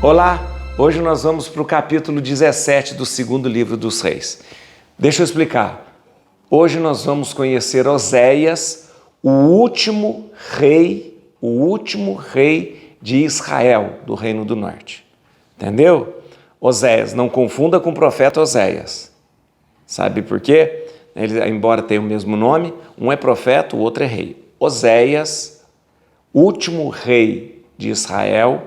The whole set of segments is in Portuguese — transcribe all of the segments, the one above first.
Olá, hoje nós vamos para o capítulo 17 do segundo livro dos Reis. Deixa eu explicar. Hoje nós vamos conhecer Oséias, o último rei de Israel, do Reino do Norte. Entendeu? Oséias, não confunda com o profeta Oséias. Sabe por quê? Ele, embora tenha o mesmo nome, um é profeta, o outro é rei. Oséias, último rei de Israel,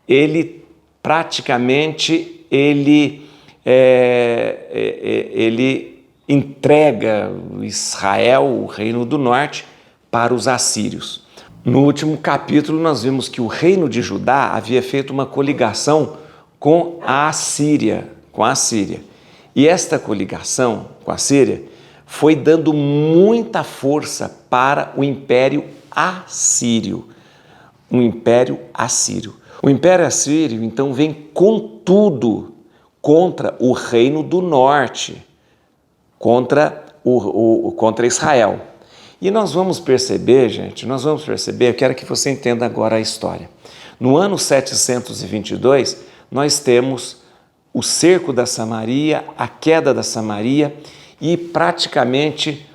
ele praticamente entrega Israel, o Reino do Norte, para os assírios. No último capítulo nós vimos que o reino de Judá havia feito uma coligação com a Assíria, E esta coligação com a Síria foi dando muita força para o Império Assírio. O Império Assírio, então, vem com tudo contra o Reino do Norte, contra Israel. E nós vamos perceber, eu quero que você entenda agora a história. No ano 722, nós temos o cerco da Samaria, a queda da Samaria e praticamente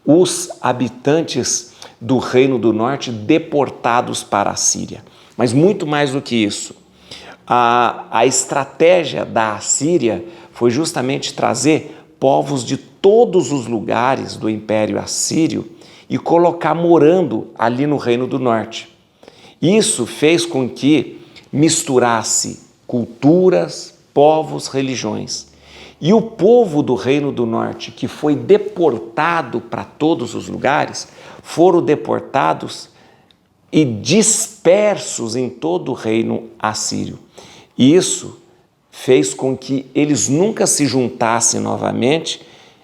os habitantes do Reino do Norte deportados para a Síria. Mas muito mais do que isso, a estratégia da Assíria foi justamente trazer povos de todos os lugares do Império Assírio e colocar morando ali no Reino do Norte. Isso fez com que misturasse culturas, povos, religiões. E o povo do Reino do Norte, que foi deportado para todos os lugares, foram deportados e dispersos em todo o reino assírio. E isso fez com que eles nunca se juntassem novamente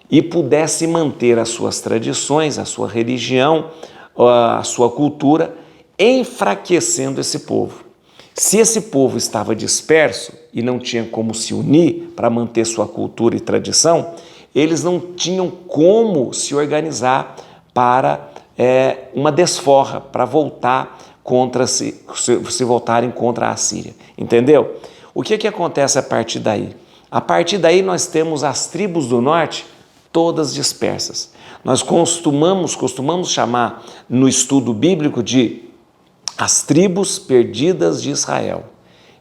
e pudessem manter as suas tradições, a sua religião, a sua cultura, enfraquecendo esse povo. Se esse povo estava disperso e não tinha como se unir para manter sua cultura e tradição, eles não tinham como se organizar para uma desforra, para voltar se voltarem contra a Síria. Entendeu? O que acontece a partir daí? A partir daí nós temos as tribos do norte todas dispersas. Nós costumamos chamar no estudo bíblico de as tribos perdidas de Israel.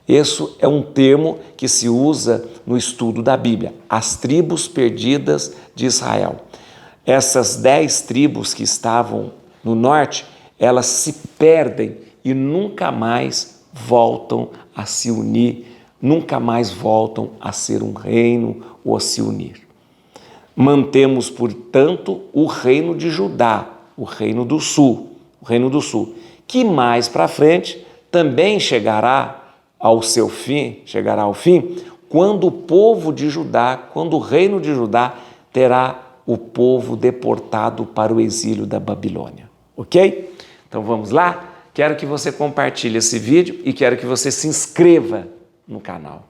Isso é um termo que se usa no estudo da Bíblia, as tribos perdidas de Israel. Essas 10 tribos que estavam no norte, elas se perdem e nunca mais voltam a se unir, nunca mais voltam a ser um reino ou a se unir. Mantemos, portanto, o reino de Judá, o reino do sul, que mais para frente também chegará ao fim, quando o povo de Judá, quando o reino de Judá terá o povo deportado para o exílio da Babilônia, ok? Então vamos lá? Quero que você compartilhe esse vídeo e quero que você se inscreva no canal.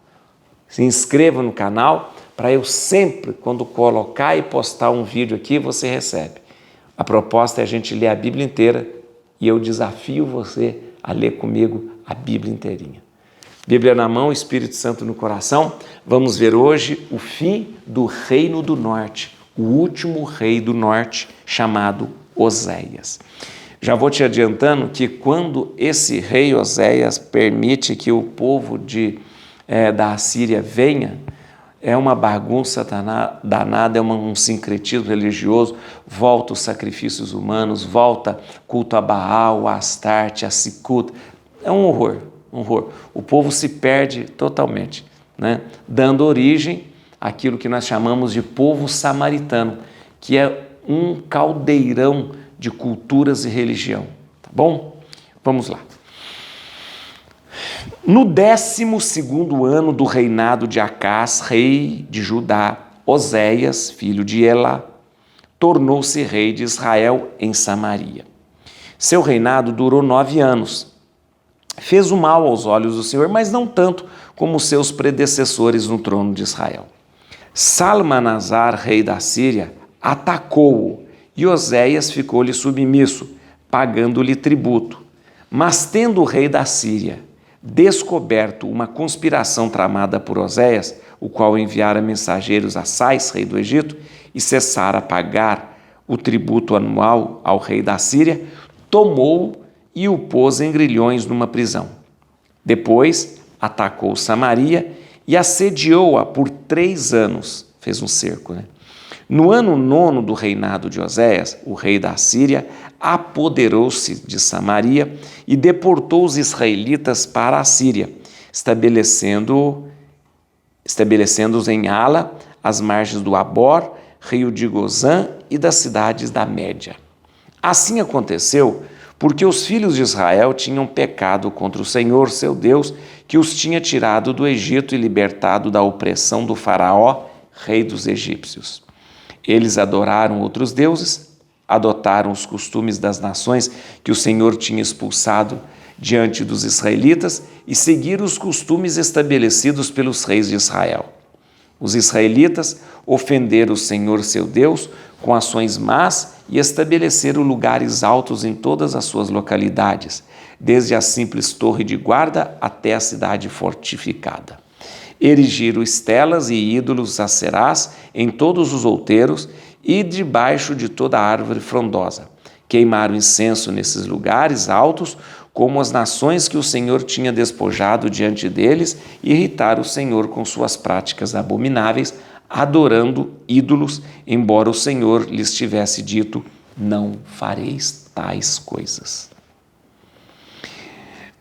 Se inscreva no canal para eu sempre, quando colocar e postar um vídeo aqui, você recebe. A proposta é a gente ler a Bíblia inteira e eu desafio você a ler comigo a Bíblia inteirinha. Bíblia na mão, Espírito Santo no coração. Vamos ver hoje o fim do Reino do Norte, o último rei do norte, chamado Oséias. Já vou te adiantando que quando esse rei Oséias permite que o povo da Assíria venha, é uma bagunça danada, é um sincretismo religioso, volta os sacrifícios humanos, volta culto a Baal, a Astarte, a Sicut, é um horror. O povo se perde totalmente, né? Dando origem àquilo que nós chamamos de povo samaritano, que é um caldeirão de culturas e religião, tá bom? Vamos lá. No 12º ano do reinado de Acás, rei de Judá, Oséias, filho de Elá, tornou-se rei de Israel em Samaria. Seu reinado durou 9 anos. Fez o mal aos olhos do Senhor, mas não tanto como seus predecessores no trono de Israel. Salmanasar, rei da Síria, atacou-o e Oséias ficou-lhe submisso, pagando-lhe tributo. Mas tendo o rei da Síria descoberto uma conspiração tramada por Oséias, o qual enviara mensageiros a Sais, rei do Egito, e cessara pagar o tributo anual ao rei da Síria, tomou e o pôs em grilhões numa prisão. Depois atacou Samaria e assediou-a por 3 anos. Fez um cerco, né? No ano 9º do reinado de Oséias, o rei da Síria apoderou-se de Samaria e deportou os israelitas para a Síria, estabelecendo-os em Ala, às margens do Abor, rio de Gozã e das cidades da Média. Assim aconteceu porque os filhos de Israel tinham pecado contra o Senhor, seu Deus, que os tinha tirado do Egito e libertado da opressão do faraó, rei dos egípcios. Eles adoraram outros deuses, adotaram os costumes das nações que o Senhor tinha expulsado diante dos israelitas e seguiram os costumes estabelecidos pelos reis de Israel. Os israelitas ofenderam o Senhor, seu Deus, com ações más e estabeleceram lugares altos em todas as suas localidades, desde a simples torre de guarda até a cidade fortificada. Erigiram estelas e ídolos acerás em todos os outeiros e debaixo de toda árvore frondosa. Queimaram incenso nesses lugares altos, como as nações que o Senhor tinha despojado diante deles, e irritaram o Senhor com suas práticas abomináveis, adorando ídolos, embora o Senhor lhes tivesse dito: não fareis tais coisas.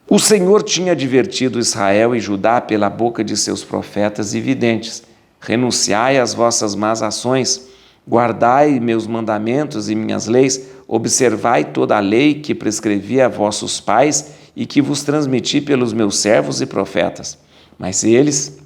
O Senhor tinha advertido Israel e Judá pela boca de seus profetas e videntes: renunciai às vossas más ações, guardai meus mandamentos e minhas leis, observai toda a lei que prescrevi a vossos pais e que vos transmiti pelos meus servos e profetas. Mas eles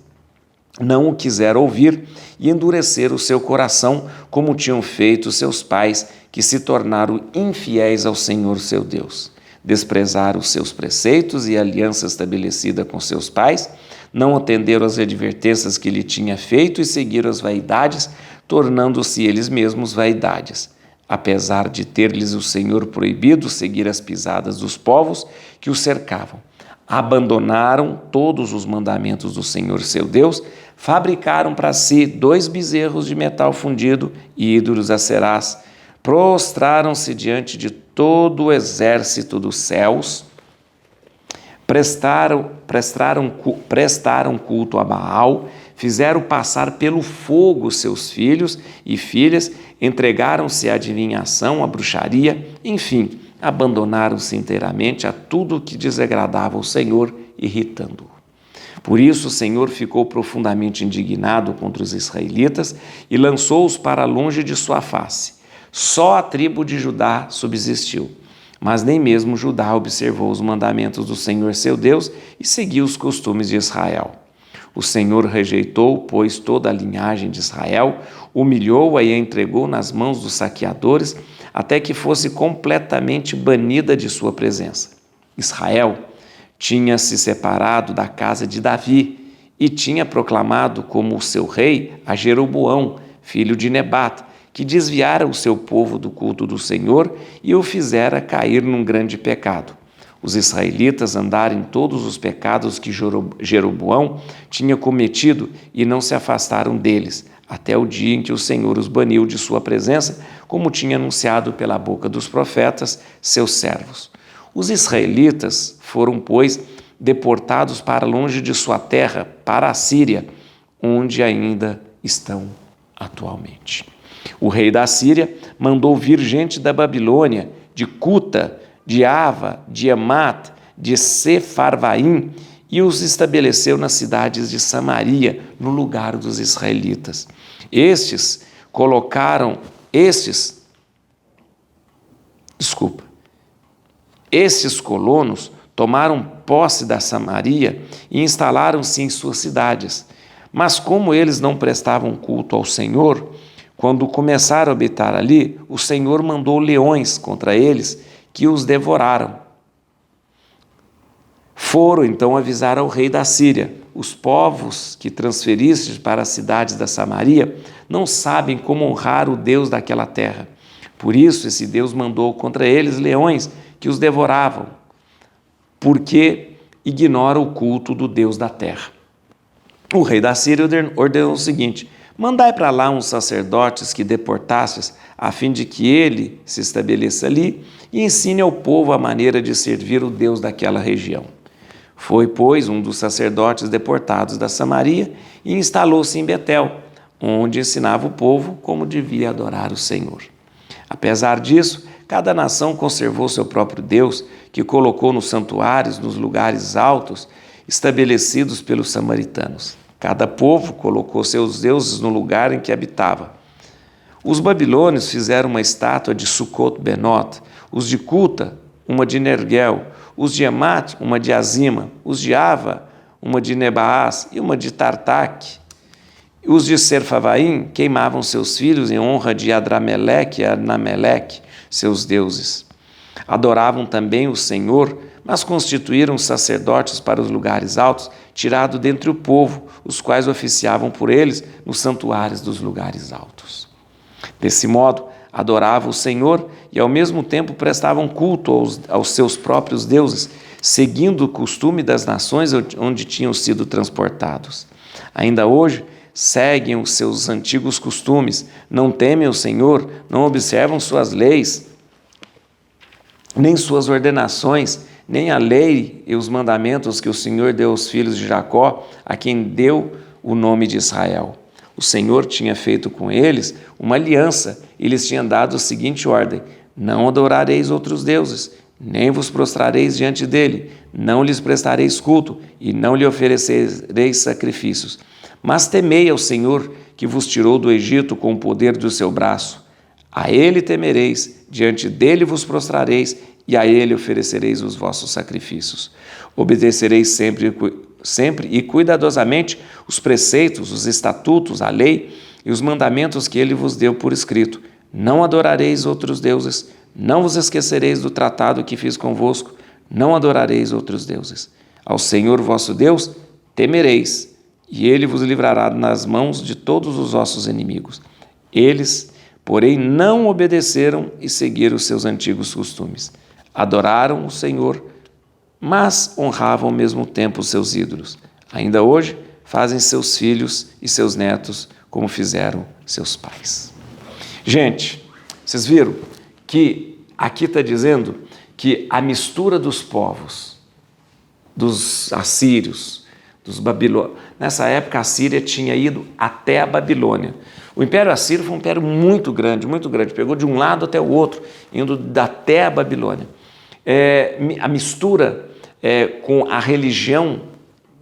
não o quiseram ouvir e endureceram o seu coração, como tinham feito seus pais, que se tornaram infiéis ao Senhor seu Deus. Desprezaram os seus preceitos e a aliança estabelecida com seus pais, não atenderam às advertências que lhe tinha feito e seguiram as vaidades, tornando-se eles mesmos vaidades. Apesar de ter-lhes o Senhor proibido seguir as pisadas dos povos que os cercavam, abandonaram todos os mandamentos do Senhor seu Deus, fabricaram para si 2 bezerros de metal fundido e ídolos acerás, prostraram-se diante de todo o exército dos céus, prestaram culto a Baal, fizeram passar pelo fogo seus filhos e filhas, entregaram-se à adivinhação, à bruxaria, enfim, abandonaram-se inteiramente a tudo o que desagradava ao Senhor, irritando-o. Por isso o Senhor ficou profundamente indignado contra os israelitas e lançou-os para longe de sua face. Só a tribo de Judá subsistiu, mas nem mesmo Judá observou os mandamentos do Senhor seu Deus e seguiu os costumes de Israel. O Senhor rejeitou, pois, toda a linhagem de Israel, humilhou-a e a entregou nas mãos dos saqueadores, até que fosse completamente banida de sua presença. Israel tinha se separado da casa de Davi e tinha proclamado como seu rei a Jeroboão, filho de Nebat, que desviara o seu povo do culto do Senhor e o fizera cair num grande pecado. Os israelitas andaram em todos os pecados que Jeroboão tinha cometido e não se afastaram deles, até o dia em que o Senhor os baniu de sua presença, como tinha anunciado pela boca dos profetas, seus servos. Os israelitas foram, pois, deportados para longe de sua terra, para a Síria, onde ainda estão atualmente. O rei da Síria mandou vir gente da Babilônia, de Cuta, de Ava, de Hamat, de Sefarvaim, e os estabeleceu nas cidades de Samaria, no lugar dos israelitas. Estes colonos tomaram posse da Samaria e instalaram-se em suas cidades. Mas como eles não prestavam culto ao Senhor, quando começaram a habitar ali, o Senhor mandou leões contra eles, que os devoraram. Foram então avisar ao rei da Síria: os povos que transferistes para as cidades da Samaria não sabem como honrar o Deus daquela terra. Por isso esse Deus mandou contra eles leões que os devoravam, porque ignora o culto do Deus da terra. O rei da Síria ordenou o seguinte: mandai para lá uns sacerdotes que deportastes, a fim de que ele se estabeleça ali e ensine ao povo a maneira de servir o Deus daquela região. Foi, pois, um dos sacerdotes deportados da Samaria e instalou-se em Betel, onde ensinava o povo como devia adorar o Senhor. Apesar disso, cada nação conservou seu próprio Deus, que colocou nos santuários, nos lugares altos, estabelecidos pelos samaritanos. Cada povo colocou seus deuses no lugar em que habitava. Os babilônios fizeram uma estátua de Sucot-Benot, os de Cuta, uma de Nergel, os de Emat, uma de Azima, os de Ava, uma de Nebaás e uma de Tartaque. Os de Serfavaim queimavam seus filhos em honra de Adrameleque e Anameleque, seus deuses. Adoravam também o Senhor, mas constituíram sacerdotes para os lugares altos, tirados dentre o povo, os quais oficiavam por eles nos santuários dos lugares altos. Desse modo, adoravam o Senhor e ao mesmo tempo prestavam culto aos seus próprios deuses, seguindo o costume das nações onde tinham sido transportados. Ainda hoje, seguem os seus antigos costumes, não temem o Senhor, não observam suas leis, nem suas ordenações, nem a lei e os mandamentos que o Senhor deu aos filhos de Jacó, a quem deu o nome de Israel. O Senhor tinha feito com eles uma aliança e lhes tinha dado a seguinte ordem: não adorareis outros deuses, nem vos prostrareis diante dele, não lhes prestareis culto e não lhe oferecereis sacrifícios. Mas temei ao Senhor, que vos tirou do Egito com o poder do seu braço. A ele temereis, diante dele vos prostrareis e a ele oferecereis os vossos sacrifícios. Obedecereis sempre e cuidadosamente os preceitos, os estatutos, a lei e os mandamentos que ele vos deu por escrito. Não adorareis outros deuses, não vos esquecereis do tratado que fiz convosco, não adorareis outros deuses. Ao Senhor vosso Deus temereis, e ele vos livrará nas mãos de todos os vossos inimigos. Eles, porém, não obedeceram e seguiram os seus antigos costumes. Adoraram o Senhor, mas honravam ao mesmo tempo os seus ídolos. Ainda hoje fazem seus filhos e seus netos como fizeram seus pais. Gente, vocês viram que aqui está dizendo que a mistura dos povos, dos assírios, dos babilônios. Nessa época a Síria tinha ido até a Babilônia. O Império Assírio foi um império muito grande, pegou de um lado até o outro, indo até a Babilônia. A mistura com a religião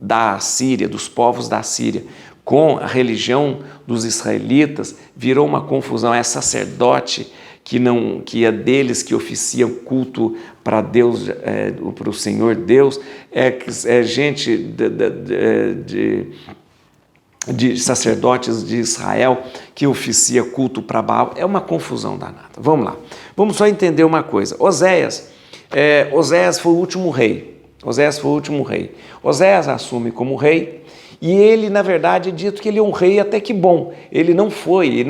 da Síria, dos povos da Síria, com a religião dos israelitas, virou uma confusão. É sacerdote que é deles que oficiam culto para Deus, para o Senhor Deus, é gente de sacerdotes de Israel que oficia culto para Baal. É uma confusão danada. Vamos lá. Vamos só entender uma coisa. Oséias foi o último rei. Oséias assume como rei e ele, na verdade, é dito que ele é um rei até que bom. Ele não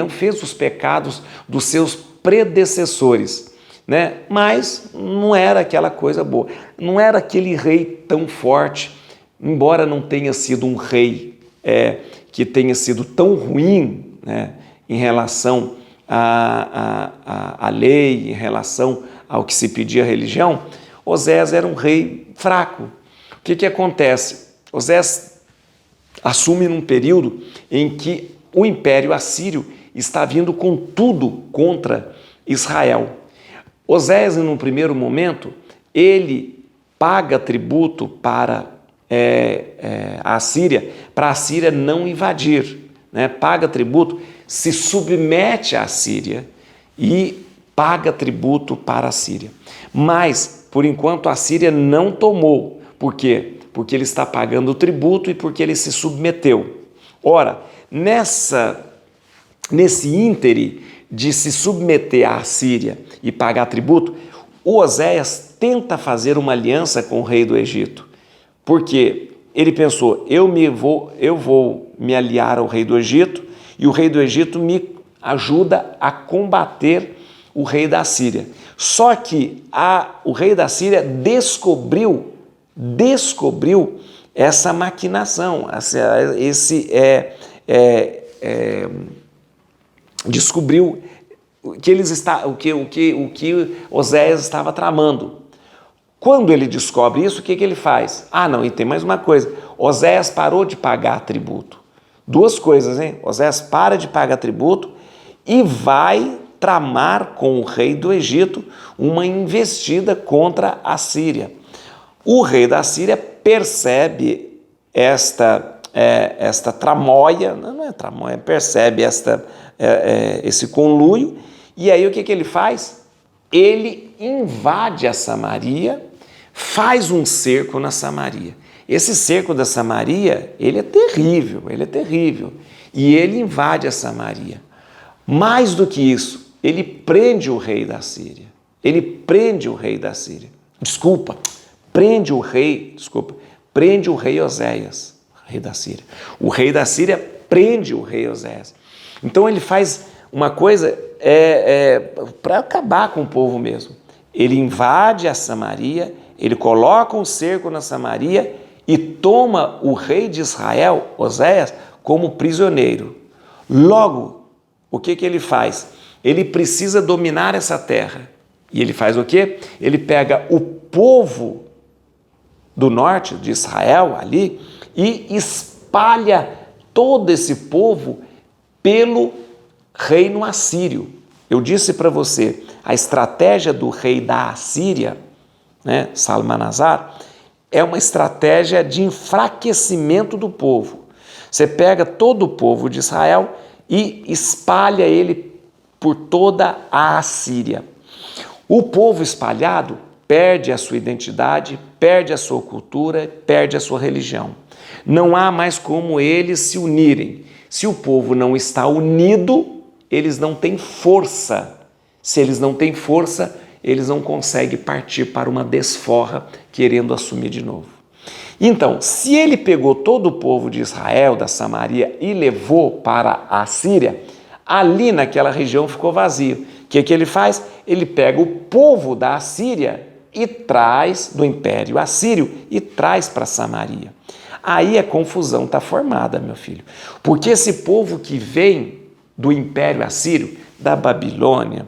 fez os pecados dos seus predecessores, né? Mas não era aquela coisa boa. Não era aquele rei tão forte, embora não tenha sido um rei que tenha sido tão ruim, né, em relação à lei, em relação ao que se pedia à religião. Oséias era um rei fraco. O que acontece? Oséias assume num período em que o Império Assírio está vindo com tudo contra Israel. Oséias, num primeiro momento, ele paga tributo para a Síria, para a Síria não invadir, né? Paga tributo, se submete à Síria e paga tributo para a Síria. Mas, por enquanto, a Síria não tomou. Por quê? Porque ele está pagando o tributo e porque ele se submeteu. Ora, nesse íntere de se submeter à Síria e pagar tributo, o Oséias tenta fazer uma aliança com o rei do Egito. Porque ele pensou, eu vou me aliar ao rei do Egito e o rei do Egito me ajuda a combater o rei da Síria. Só que o rei da Síria descobriu descobriu essa maquinação, descobriu o que Oséias estava tramando. Quando ele descobre isso, o que ele faz? Não, e tem mais uma coisa. Oséias parou de pagar tributo. Duas coisas, hein? Oséias para de pagar tributo e vai tramar com o rei do Egito uma investida contra a Síria. O rei da Síria percebe esta tramóia, não é tramóia, percebe esse conluio, e aí o que ele faz? Ele invade a Samaria, faz um cerco na Samaria. Esse cerco da Samaria, ele é terrível, e ele invade a Samaria. Mais do que isso, ele prende o rei da Síria. Prende o rei Oséias, rei da Síria. O rei da Síria prende o rei Oséias. Então ele faz uma coisa para acabar com o povo mesmo. Ele invade a Samaria, ele coloca um cerco na Samaria e toma o rei de Israel, Oséias, como prisioneiro. Logo, o que ele faz? Ele precisa dominar essa terra. E ele faz o quê? Ele pega o povo do norte de Israel ali e espalha todo esse povo pelo reino assírio. Eu disse para você, a estratégia do rei da Assíria, né, Salmanasar, é uma estratégia de enfraquecimento do povo. Você pega todo o povo de Israel e espalha ele por toda a Assíria. O povo espalhado perde a sua identidade, perde a sua cultura, perde a sua religião. Não há mais como eles se unirem. Se o povo não está unido, eles não têm força. Se eles não têm força, eles não conseguem partir para uma desforra querendo assumir de novo. Então, se ele pegou todo o povo de Israel, da Samaria, e levou para a Síria, ali naquela região ficou vazio. O que ele faz? Ele pega o povo da Assíria e traz do Império Assírio e traz para Samaria. Aí a confusão está formada, meu filho. Porque esse povo que vem do Império Assírio, da Babilônia,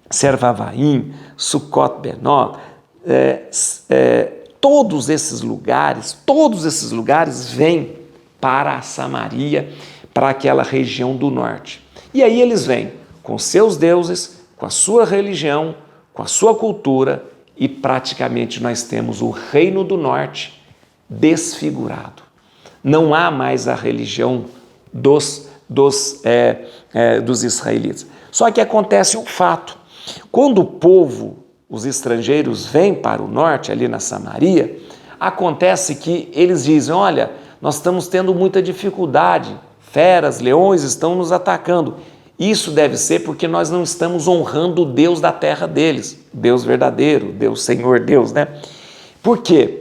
Servavaim, Sucot-Benó, todos esses lugares vêm para a Samaria, para aquela região do norte. E aí eles vêm com seus deuses, com a sua religião, com a sua cultura, e praticamente nós temos o reino do norte desfigurado. Não há mais a religião dos israelitas. Só que acontece um fato. Quando o povo, os estrangeiros, vêm para o norte, ali na Samaria, acontece que eles dizem, olha, nós estamos tendo muita dificuldade, feras, leões estão nos atacando. Isso deve ser porque nós não estamos honrando o Deus da terra deles, Deus verdadeiro, Deus Senhor Deus, né? Por quê?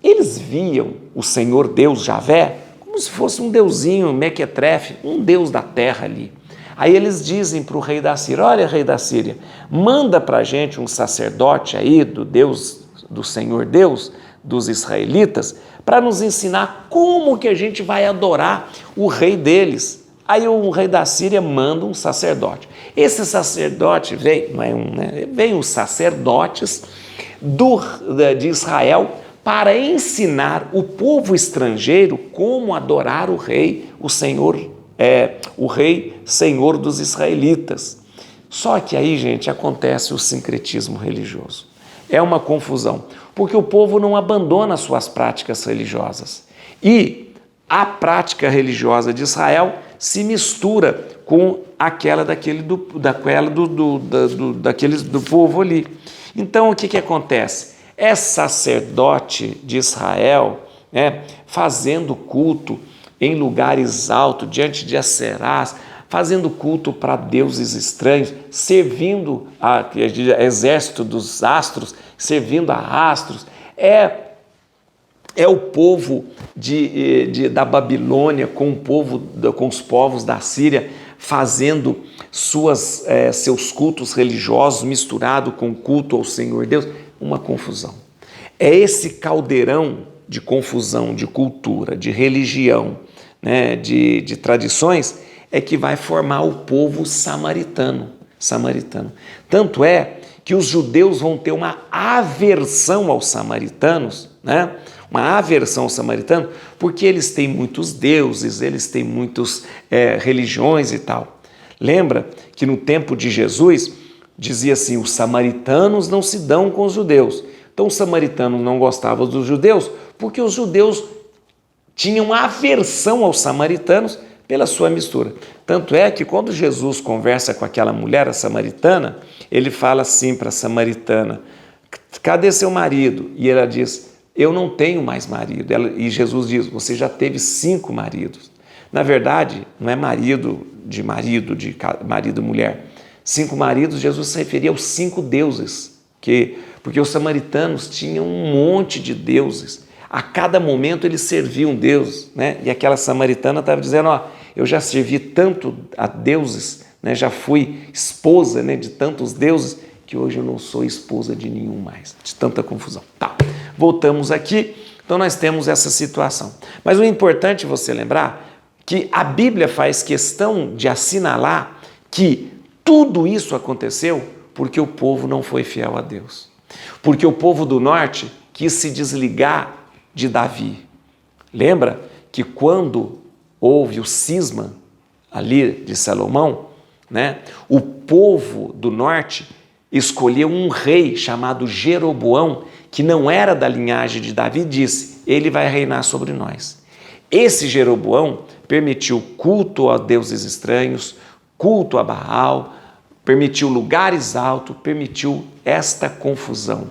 Eles viam o Senhor Deus Javé como se fosse um deusinho, mequetrefe, um Deus da terra ali. Aí eles dizem para o rei da Síria, olha, rei da Síria, manda para a gente um sacerdote aí do Deus, do Senhor Deus, dos israelitas, para nos ensinar como que a gente vai adorar o rei deles. Aí o rei da Síria manda um sacerdote. Esse sacerdote vem os sacerdotes de Israel para ensinar o povo estrangeiro como adorar o rei, o Senhor, o rei Senhor dos israelitas. Só que aí, gente, acontece o sincretismo religioso. É uma confusão, porque o povo não abandona suas práticas religiosas. E a prática religiosa de Israel se mistura com aquela do povo ali. Então, o que acontece? É sacerdote de Israel, fazendo culto em lugares altos, diante de Aserás, fazendo culto para deuses estranhos, servindo a exército dos astros, servindo a astros. É o povo da Babilônia com os povos da Síria fazendo seus cultos religiosos misturado com culto ao Senhor Deus. Uma confusão. É esse caldeirão de confusão, de cultura, de religião, né, de tradições, é que vai formar o povo samaritano. Tanto é que os judeus vão ter uma aversão aos samaritanos, né? Uma aversão aos samaritanos, porque eles têm muitos deuses, eles têm muitas religiões e tal. Lembra que no tempo de Jesus dizia assim: os samaritanos não se dão com os judeus. Então os samaritanos não gostavam dos judeus porque os judeus tinham aversão aos samaritanos pela sua mistura. Tanto é que quando Jesus conversa com aquela mulher, a samaritana, ele fala assim para a samaritana: cadê seu marido? E ela diz: eu não tenho mais marido. E Jesus diz: você já teve 5 maridos. Na verdade, não é marido de marido e mulher. 5 maridos, Jesus se referia aos 5 deuses, porque os samaritanos tinham um monte de deuses. A cada momento eles serviam Deus, né? E aquela samaritana estava dizendo: ó, eu já servi tanto a deuses, né? Já fui esposa, né, de tantos deuses, que hoje eu não sou esposa de nenhum mais, de tanta confusão. Tá, voltamos aqui, então nós temos essa situação. Mas o importante é você lembrar que a Bíblia faz questão de assinalar que tudo isso aconteceu porque o povo não foi fiel a Deus. Porque o povo do norte quis se desligar de Davi. Lembra que quando houve o cisma ali de Salomão, né, o povo do norte escolheu um rei chamado Jeroboão, que não era da linhagem de Davi, e disse: ele vai reinar sobre nós. Esse Jeroboão permitiu culto a deuses estranhos, culto a Baal, permitiu lugares altos, permitiu esta confusão.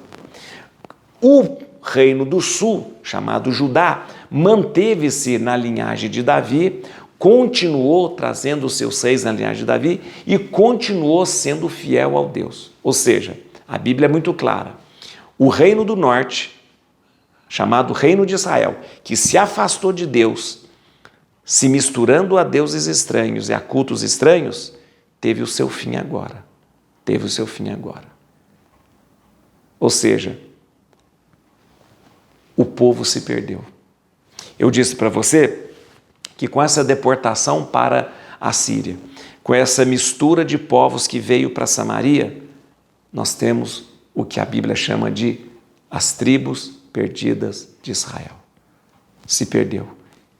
O reino do sul, chamado Judá, manteve-se na linhagem de Davi, continuou trazendo os seus reis na linhagem de Davi e continuou sendo fiel ao Deus. Ou seja, a Bíblia é muito clara. O reino do norte, chamado Reino de Israel, que se afastou de Deus, se misturando a deuses estranhos e a cultos estranhos, teve o seu fim agora. Teve o seu fim agora. Ou seja, o povo se perdeu. Eu disse para você que com essa deportação para a Síria, com essa mistura de povos que veio para Samaria, nós temos o que a Bíblia chama de as tribos perdidas de Israel. Se perdeu.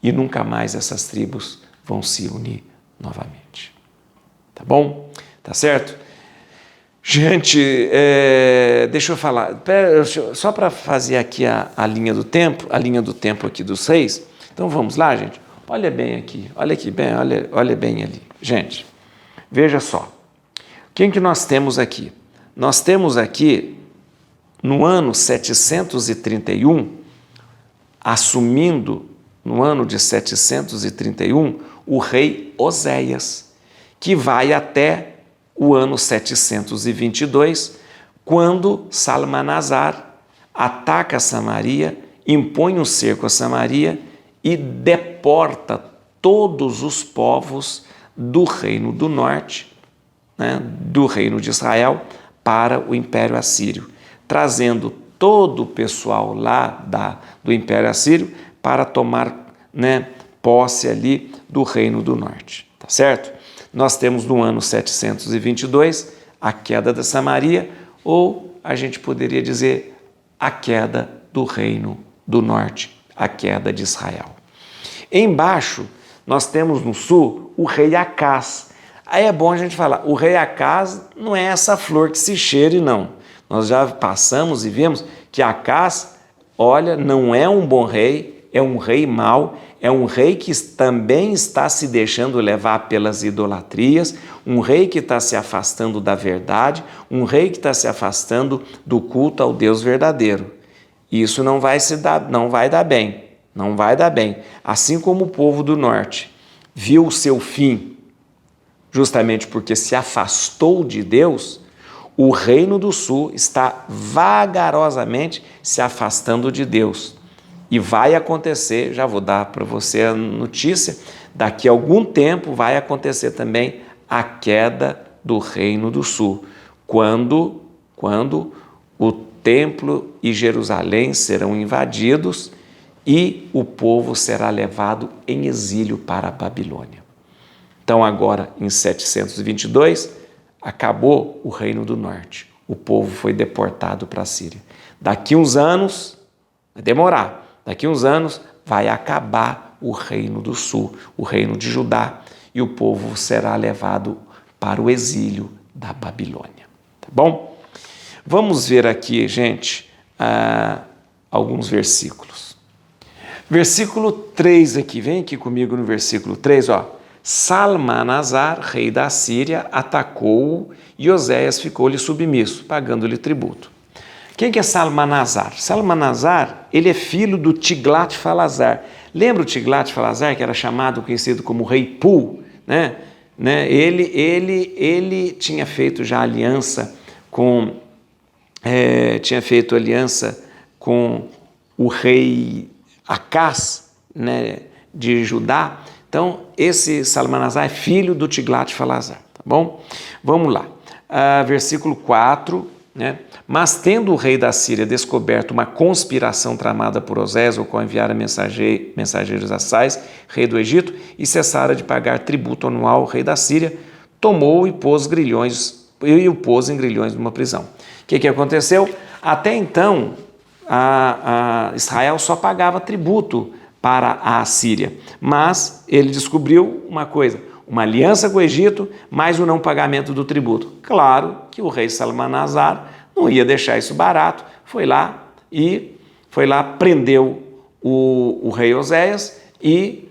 E nunca mais essas tribos vão se unir novamente. Tá bom? Tá certo? Gente, deixa eu falar, só para fazer aqui a linha do tempo aqui dos reis. Então vamos lá, gente. Olha bem aqui, olha bem ali. Gente, veja só. Quem que nós temos aqui? Nós temos aqui, no ano 731, assumindo, no ano de 731, o rei Oséias, que vai até o ano 722, quando Salmanasar ataca Samaria, impõe um cerco a Samaria e deporta todos os povos do reino do norte, né, do reino de Israel, para o Império Assírio, trazendo todo o pessoal lá do Império Assírio para tomar, né, posse ali do reino do norte, tá certo? Nós temos no ano 722 a queda da Samaria, ou a gente poderia dizer a queda do reino do norte, a queda de Israel. Embaixo, nós temos no sul o rei Acás. Aí é bom a gente falar, o rei Acás não é essa flor que se cheire, não. Nós já passamos e vimos que Acás, olha, não é um bom rei, é um rei mau, é um rei que também está se deixando levar pelas idolatrias, um rei que está se afastando da verdade, um rei que está se afastando do culto ao Deus verdadeiro. Isso não vai dar bem. Assim como o povo do norte viu o seu fim, justamente porque se afastou de Deus, o reino do sul está vagarosamente se afastando de Deus. E vai acontecer, já vou dar para você a notícia, daqui a algum tempo vai acontecer também a queda do reino do sul, quando o templo e Jerusalém serão invadidos e o povo será levado em exílio para a Babilônia. Então agora, em 722, acabou o Reino do Norte. O povo foi deportado para a Síria. Daqui uns anos, vai demorar, daqui uns anos vai acabar o Reino do Sul, o Reino de Judá, e o povo será levado para o exílio da Babilônia. Tá bom? Vamos ver aqui, gente, alguns versículos. Versículo 3 aqui, vem aqui comigo no versículo 3, ó. Salmanasar, rei da Síria, atacou-o e Oséias ficou-lhe submisso, pagando-lhe tributo. Quem que é Salmanasar? Salmanasar, ele é filho do Tiglat-Falazar. Lembra o Tiglat-Falazar, que era conhecido como rei Pul, né? Ele tinha feito já aliança com o rei Acás, né, de Judá. Então, esse Salmanasar é filho do Tiglat-Falazar, tá bom? Vamos lá. Versículo 4, né? Mas tendo o rei da Síria descoberto uma conspiração tramada por Oséias, o qual enviara mensageiros a Sais, rei do Egito, e cessara de pagar tributo anual ao rei da Síria, tomou-o e o pôs em grilhões numa prisão. O que aconteceu? Até então, Israel só pagava tributo para a Síria, mas ele descobriu uma coisa, uma aliança com o Egito, mais o não pagamento do tributo. Claro que o rei Salmanasar não ia deixar isso barato, foi lá, prendeu o rei Oséias e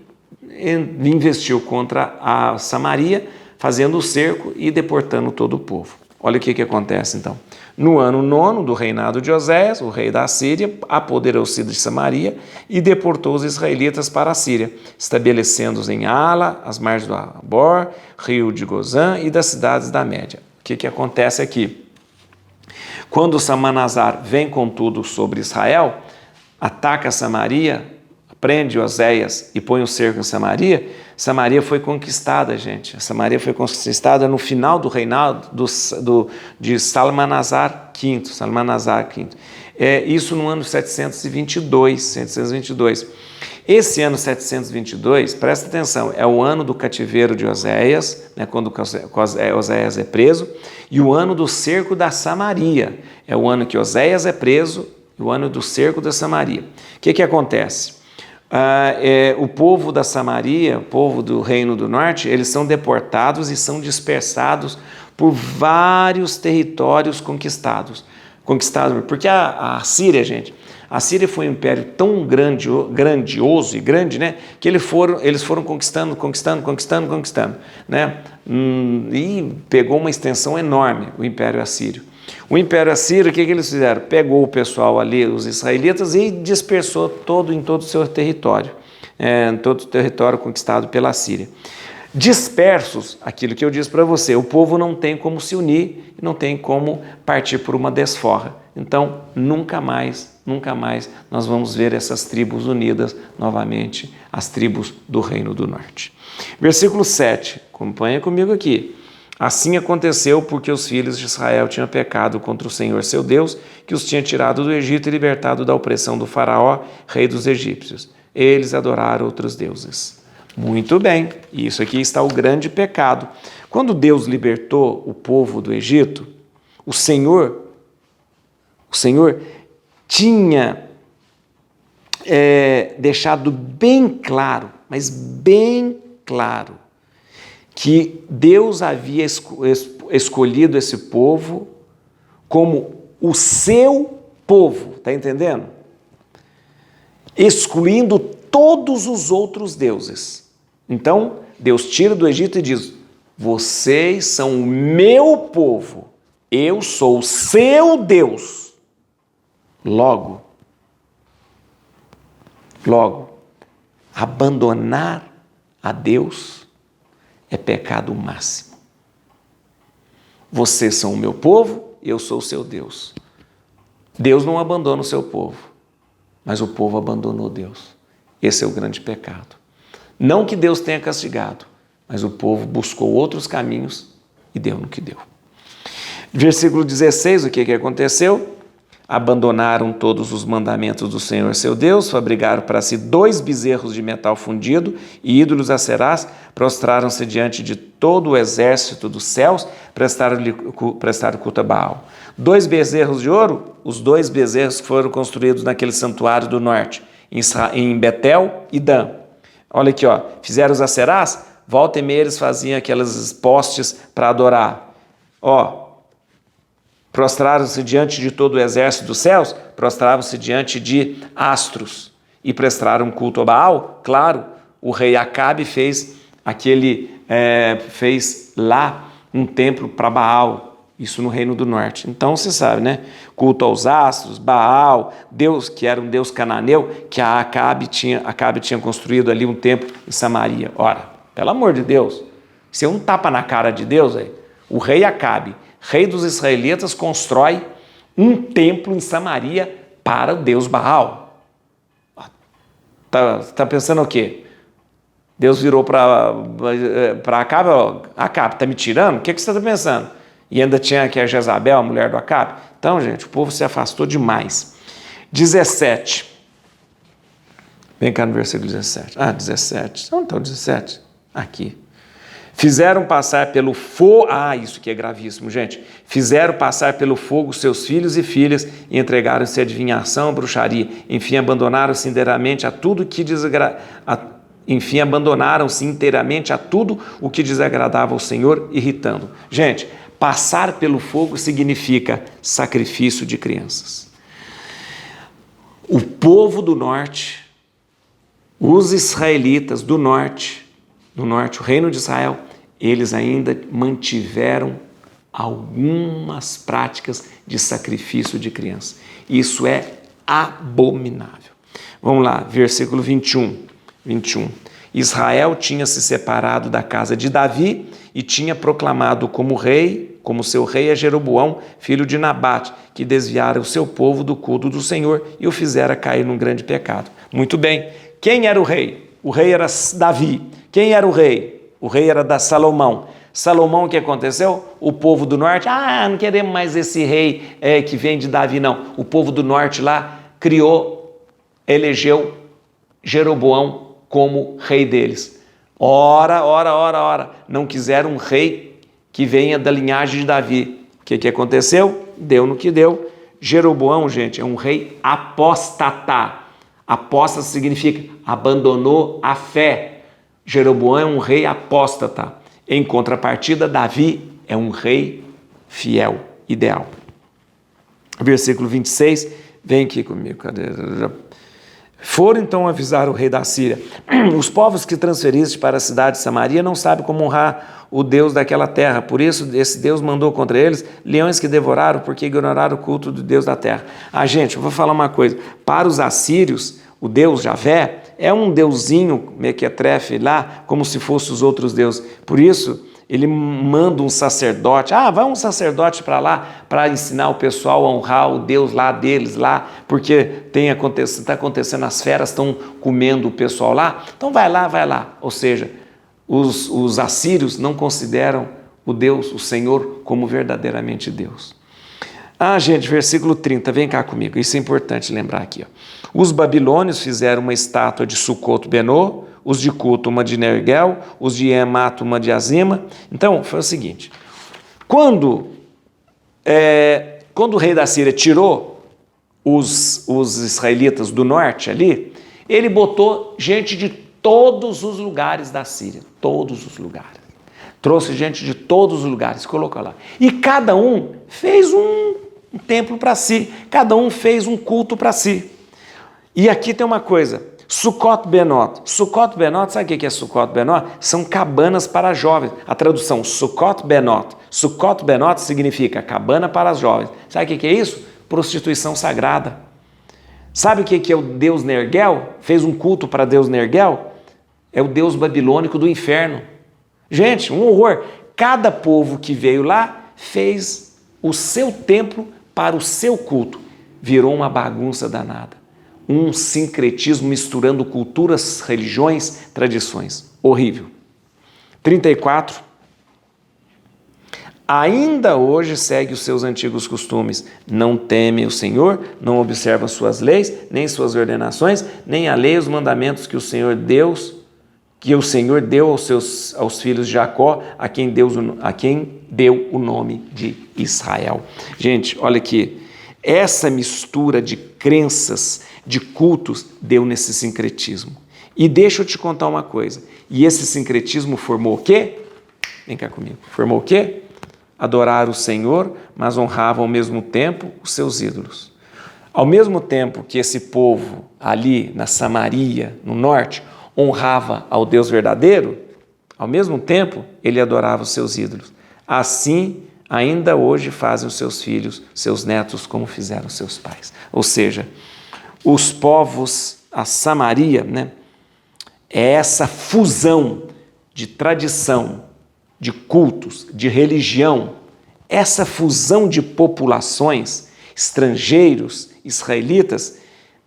investiu contra a Samaria, fazendo o cerco e deportando todo o povo. Olha o que acontece então. No ano 9 do reinado de Oséias, o rei da Síria apoderou-se de Samaria e deportou os israelitas para a Síria, estabelecendo-os em Ala, as margens do Abor, rio de Gozã e das cidades da Média. O que acontece aqui? Quando Salmanasar vem com tudo sobre Israel, ataca Samaria, prende Oséias e põe o cerco em Samaria, Samaria foi conquistada, gente. Samaria foi conquistada no final do reinado de Salmanasar V. Isso no ano 722. Esse ano 722, presta atenção, é o ano do cativeiro de Oséias, né, quando Oséias é preso, e o ano do cerco da Samaria. É o ano que Oséias é preso e o ano do cerco da Samaria. O que acontece? O povo da Samaria, o povo do Reino do Norte, eles são deportados e são dispersados por vários territórios conquistados, porque a Síria, gente, a Síria foi um império tão grandioso e grande, né, que eles foram conquistando, né, e pegou uma extensão enorme o Império Assírio. O Império Assírio, o que eles fizeram? Pegou o pessoal ali, os israelitas, e dispersou em todo o seu território, todo o território conquistado pela Síria. Dispersos, aquilo que eu disse para você, o povo não tem como se unir, não tem como partir por uma desforra. Então, nunca mais nós vamos ver essas tribos unidas novamente, as tribos do Reino do Norte. Versículo 7, acompanha comigo aqui. Assim aconteceu porque os filhos de Israel tinham pecado contra o Senhor seu Deus, que os tinha tirado do Egito e libertado da opressão do faraó, rei dos egípcios. Eles adoraram outros deuses. Muito bem, isso aqui está o grande pecado. Quando Deus libertou o povo do Egito, o Senhor tinha deixado bem claro, mas bem claro, que Deus havia escolhido esse povo como o seu povo, está entendendo? Excluindo todos os outros deuses. Então, Deus tira do Egito e diz: vocês são o meu povo, eu sou o seu Deus. Logo, abandonar a Deus é pecado máximo. Vocês são o meu povo, eu sou o seu Deus. Deus não abandona o seu povo, mas o povo abandonou Deus. Esse é o grande pecado. Não que Deus tenha castigado, mas o povo buscou outros caminhos e deu no que deu. Versículo 16, o que aconteceu? Abandonaram todos os mandamentos do Senhor seu Deus, fabricaram para si 2 bezerros de metal fundido e ídolos a Serás, prostraram-se diante de todo o exército dos céus, prestaram culto a Baal. 2 bezerros de ouro, os 2 bezerros que foram construídos naquele santuário do norte, em Betel e Dan. Olha aqui, ó, fizeram os Aserás, volta e meia eles faziam aquelas postes para adorar. Ó, prostraram-se diante de todo o exército dos céus, prostravam-se diante de astros e prestaram culto a Baal. Claro, o rei Acabe fez fez lá um templo para Baal, isso no Reino do Norte. Então você sabe, né? Culto aos astros, Baal, Deus, que era um deus cananeu, que Acabe tinha construído ali um templo em Samaria. Ora, pelo amor de Deus, isso é um tapa na cara de Deus aí. O rei Acabe, rei dos israelitas, constrói um templo em Samaria para o deus Baal. Tá pensando o quê? Deus virou para Acabe, ó, Acabe, tá me tirando? O que você está pensando? E ainda tinha aqui a Jezabel, a mulher do Acabe. Então, gente, o povo se afastou demais. 17. Vem cá no versículo 17. 17. Onde está o 17? Aqui. Fizeram passar pelo fogo, isso que é gravíssimo, gente. Fizeram passar pelo fogo seus filhos e filhas e entregaram-se à adivinhação, bruxaria. Enfim, abandonaram-se inteiramente a tudo o que desagradava ao Senhor, irritando. Gente, passar pelo fogo significa sacrifício de crianças. O povo do norte, os israelitas do norte, o reino de Israel, eles ainda mantiveram algumas práticas de sacrifício de crianças. Isso é abominável. Vamos lá, versículo 21. Israel tinha se separado da casa de Davi e tinha proclamado como seu rei a Jeroboão, filho de Nabate, que desviara o seu povo do culto do Senhor e o fizera cair num grande pecado. Muito bem, quem era o rei? O rei era Davi. Quem era o rei? O rei era da Salomão. Salomão, o que aconteceu? O povo do norte, não queremos mais esse rei que vem de Davi, não. O povo do norte lá elegeu Jeroboão como rei deles. Ora. Não quiseram um rei que venha da linhagem de Davi. O que aconteceu? Deu no que deu. Jeroboão, gente, é um rei apóstata. Apóstata significa abandonou a fé. Jeroboão é um rei apóstata. Em contrapartida, Davi é um rei fiel, ideal. Versículo 26, vem aqui comigo. Cadê? Foram então avisar o rei da Síria: os povos que transferiste para a cidade de Samaria não sabem como honrar o Deus daquela terra, por isso esse Deus mandou contra eles leões que devoraram, porque ignoraram o culto do Deus da terra. Gente, eu vou falar uma coisa, para os assírios, o Deus Javé é um deusinho mequetrefe lá, como se fosse os outros deuses. Por isso, ele manda um sacerdote. Vai um sacerdote para lá para ensinar o pessoal a honrar o Deus lá deles, lá, porque está acontecendo, as feras estão comendo o pessoal lá. Então vai lá. Ou seja, os assírios não consideram o Deus, o Senhor, como verdadeiramente Deus. Gente, versículo 30, vem cá comigo, isso é importante lembrar aqui. Os babilônios fizeram uma estátua de Sucot-Benô, os de Cuto uma de Nergal, os de Emato uma de Azima. Então, foi o seguinte, quando o rei da Síria tirou os israelitas do norte ali, ele botou gente de todos os lugares da Síria, todos os lugares. Trouxe gente de todos os lugares, colocou lá. E cada um fez um templo para si, cada um fez um culto para si. E aqui tem uma coisa, Sucot-Benot. Sucot-Benot, sabe o que é Sucot-Benot? São cabanas para jovens. A tradução, Sucot-Benot. Sucot-Benot significa cabana para as jovens. Sabe o que é isso? Prostituição sagrada. Sabe o que é o deus Nergal? Fez um culto para Deus Nergal? É o deus babilônico do inferno. Gente, um horror. Cada povo que veio lá fez o seu templo para o seu culto. Virou uma bagunça danada. Um sincretismo misturando culturas, religiões, tradições. Horrível. 34. ainda hoje segue os seus antigos costumes. Não teme o Senhor, não observa suas leis, nem suas ordenações, nem a lei e os mandamentos que o Senhor deu aos filhos de Jacó, a quem deu o nome de Israel. Gente, olha aqui, essa mistura de crenças, de cultos, deu nesse sincretismo. E deixa eu te contar uma coisa, e esse sincretismo formou o quê? Vem cá comigo. Formou o quê? Adorar o Senhor, mas honravam ao mesmo tempo os seus ídolos. Ao mesmo tempo que esse povo ali na Samaria, no norte, honrava ao Deus verdadeiro, ao mesmo tempo ele adorava os seus ídolos. Assim, ainda hoje fazem os seus filhos, seus netos, como fizeram seus pais. Ou seja, os povos, a Samaria, né, é essa fusão de tradição, de cultos, de religião, essa fusão de populações, estrangeiros, israelitas,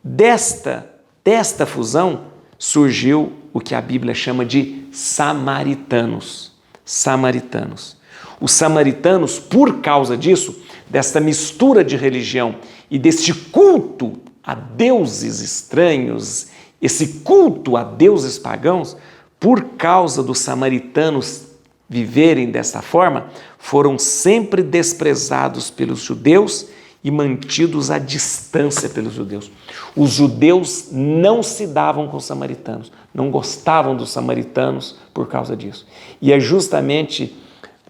desta fusão surgiu o que a Bíblia chama de samaritanos. Samaritanos. Os samaritanos, por causa disso, desta mistura de religião e deste culto a deuses estranhos, esse culto a deuses pagãos, por causa dos samaritanos viverem desta forma, foram sempre desprezados pelos judeus e mantidos à distância pelos judeus. Os judeus não se davam com os samaritanos, não gostavam dos samaritanos por causa disso. E é justamente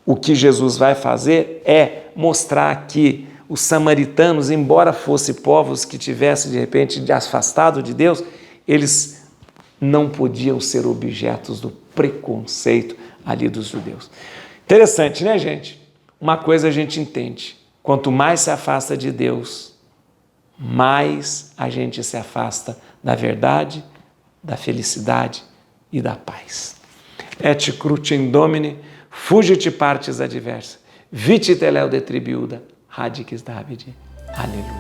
o que Jesus vai fazer é mostrar que os samaritanos, embora fossem povos que tivessem de repente afastado de Deus, eles não podiam ser objetos do preconceito ali dos judeus. Interessante, né, gente? Uma coisa a gente entende: quanto mais se afasta de Deus, mais a gente se afasta da verdade, da felicidade e da paz. Et crucem Domini, fugit partes adversa, vite teleo detribiuda, radix Davide. Aleluia.